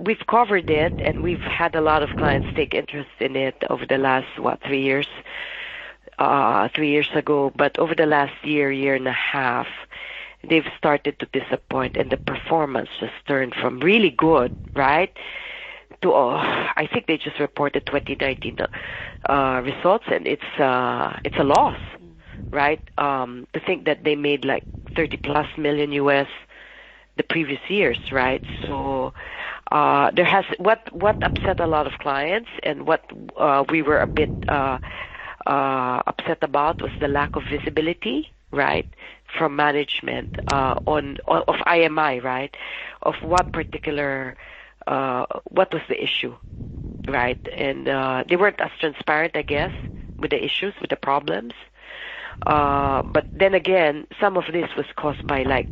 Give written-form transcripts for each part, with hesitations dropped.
we've covered it, and we've had a lot of clients take interest in it over the last 3 years. 3 years ago, but over the last year and a half, they've started to disappoint, and the performance just turned from really good, right, to I think they just reported 2019 results, and it's a loss, right? To think that they made like 30 plus million US the previous years, right? So there has what upset a lot of clients, and what we were a bit upset about was the lack of visibility, right, from management of IMI, right, of what particular what was the issue, right, and they weren't as transparent, I guess, with the issues, with the problems. But then again, some of this was caused by like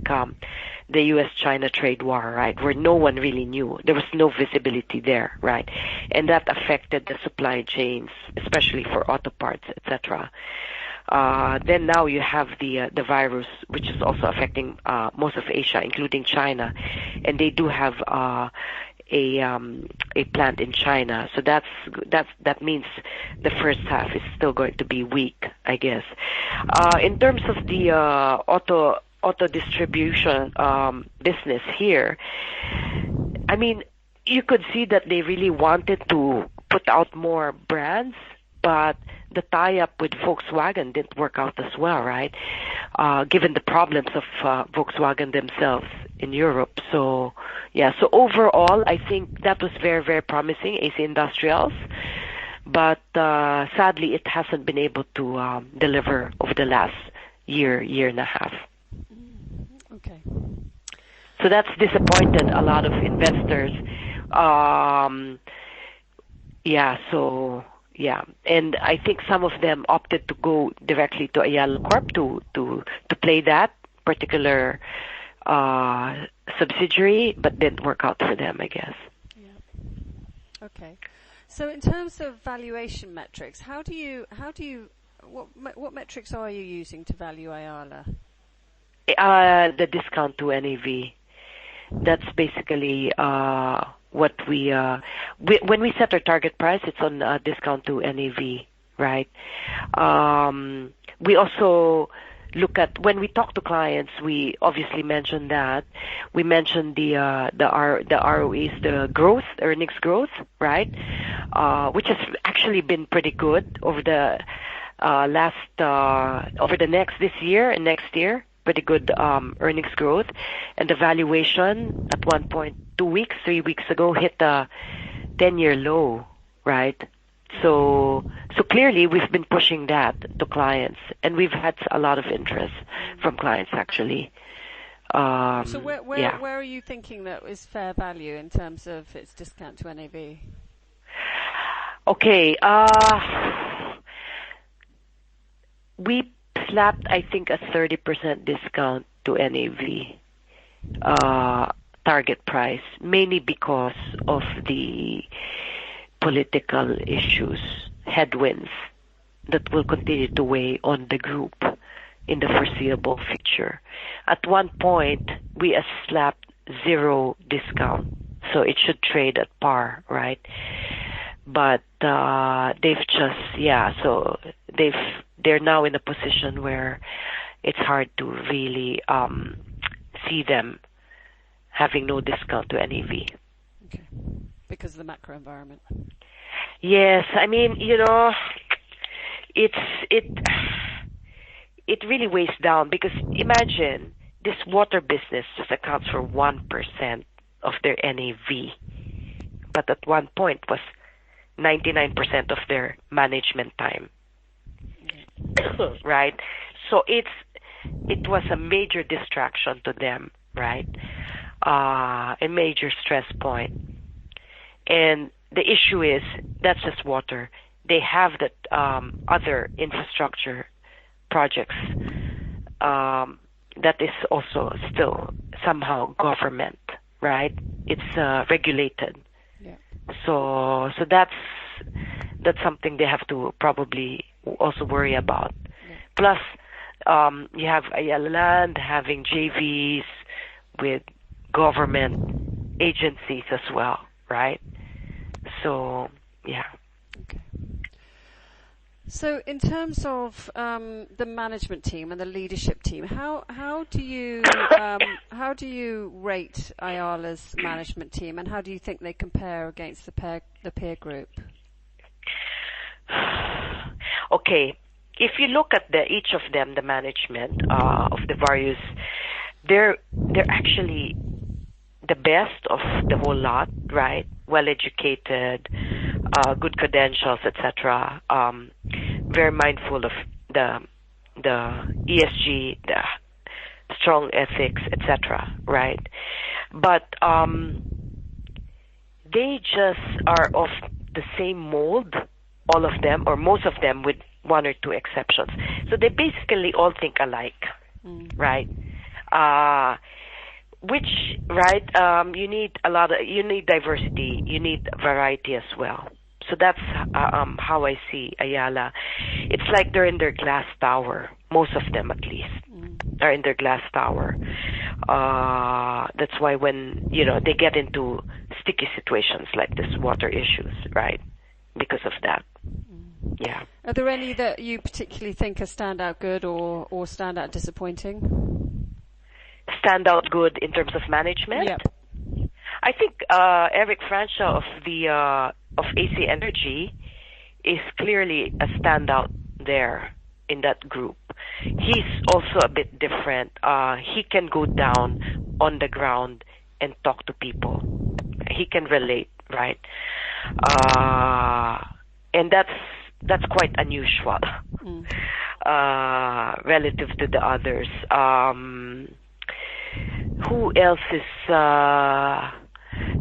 the U.S.-China trade war, right, where no one really knew. There was no visibility there, right, and that affected the supply chains, especially for auto parts, etc. Then now you have the virus, which is also affecting most of Asia, including China, and they do have a plant in China, so that means the first half is still going to be weak, I guess. In terms of the auto distribution business here, I mean, you could see that they really wanted to put out more brands, but the tie-up with Volkswagen didn't work out as well, right? Given the problems of Volkswagen themselves in Europe. So, yeah, so overall, I think that was very, very promising, AC Industrials. But sadly, it hasn't been able to deliver over the last year and a half. Okay. So that's disappointed a lot of investors. Yeah, and I think some of them opted to go directly to Ayala Corp to play that particular subsidiary, but didn't work out for them, I guess. Yeah. Okay. So in terms of valuation metrics, what metrics are you using to value Ayala? The discount to NAV. That's basically what when we set our target price, it's on discount to NAV, right? We also look at, when we talk to clients, we obviously mention that. We mention the ROEs, the growth, earnings growth, right? Which has actually been pretty good over the this year and next year. Pretty good earnings growth, and the valuation at 3 weeks ago hit a 10-year low, right? So clearly we've been pushing that to clients, and we've had a lot of interest from clients actually. So where are you thinking that is fair value in terms of its discount to NAV? Okay, we slapped, I think, a 30% discount to NAV target price, mainly because of the political issues, headwinds that will continue to weigh on the group in the foreseeable future. At one point, we slapped 0 discount, so it should trade at par, right? But they're now in a position where it's hard to really see them having no discount to NAV. Okay. Because of the macro environment. Yes, I mean, it really weighs down, because imagine this water business just accounts for 1% of their NAV, but at one point was 99% of their management time. Right? So it was a major distraction to them, right? A major stress point. And the issue is, that's just water. They have that other infrastructure projects that is also still somehow government, right? It's regulated. Yeah. So that's something they have to probably also worry about. Yeah. Plus, you have Ayala Land having JVs with government agencies as well, right? So, yeah. Okay. So, in terms of the management team and the leadership team, how do you rate Ayala's management team, and how do you think they compare against the peer group? Okay, if you look at each of them, the management of the various, they're actually the best of the whole lot, right? Well educated, good credentials, etc. Very mindful of the ESG, the strong ethics, etc. Right? But they just are of the same mold, all of them, or most of them, with one or two exceptions. So they basically all think alike, right? Which, right, you need diversity, you need variety as well. So that's how I see Ayala. It's like they're in their glass tower, most of them at least are in their glass tower. That's why when, they get into sticky situations like this water issues, right, because of that. Yeah. Are there any that you particularly think are standout good or standout disappointing? Standout good in terms of management? Yep. I think Eric Francia of AC Energy is clearly a standout there in that group. He's also a bit different. He can go down on the ground and talk to people. He can relate, right? And that's quite unusual relative to the others. Who else is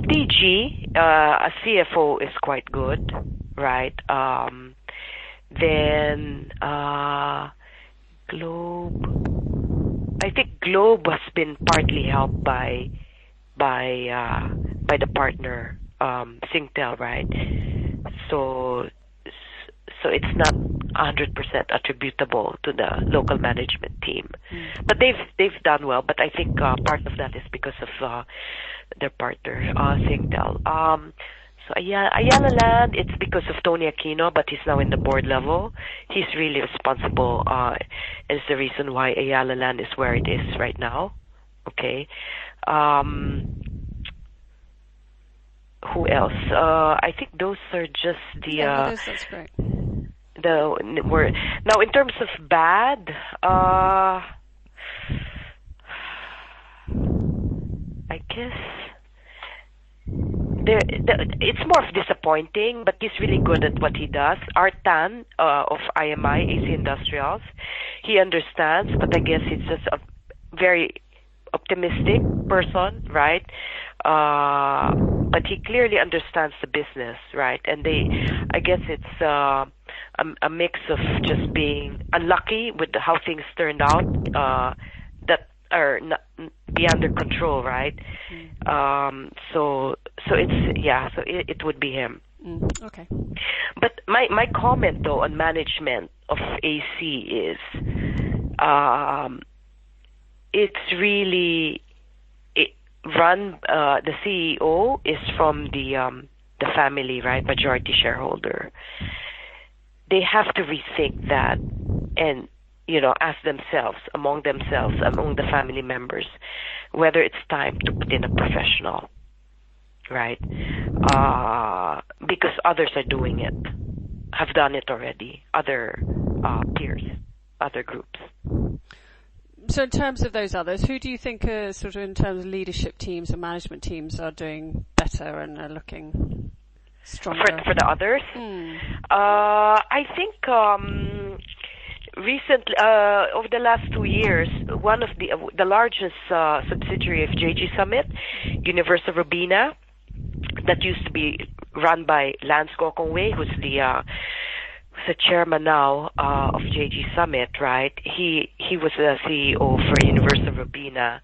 DG? A CFO is quite good, right? Then Globe. I think Globe has been partly helped by the partner Singtel, right? So it's not 100% attributable to the local management team, but they've done well. But I think part of that is because of their partner Singtel. So Ayala Land, it's because of Tony Aquino, but he's now in the board level. He's really responsible, and it's the reason why Ayala Land is where it is right now. Okay. Who else? I think those are just the. That's great. Now in terms of bad, I guess it's more of disappointing, but he's really good at what he does. Art Tan of IMI, AC Industrials, he understands, but I guess he's just a very optimistic person, right? But he clearly understands the business, right? And I guess it's a mix of just being unlucky with how things turned out that are not beyond their control, right? So it would be him. Okay. But my comment though on management of AC is it's really run. The CEO is from the family, right? Majority shareholder. They have to rethink that and ask themselves, among the family members, whether it's time to put in a professional, right? Because others are doing it, have done it already. Other peers, other groups. So in terms of those others, who do you think are sort of in terms of leadership teams and management teams are doing better and are looking stronger? For the others? I think recently, over the last 2 years, one of the largest subsidiary of JG Summit, Universal Robina, that used to be run by Lance Gokongwei, who's the chairman now of JG Summit, right? He was the CEO for Universal Robina,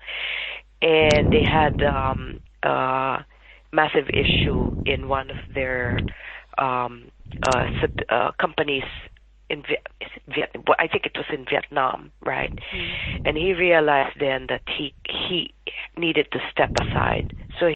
and they had a massive issue in one of their companies I think it was in Vietnam, right? And he realized then that he needed to step aside. So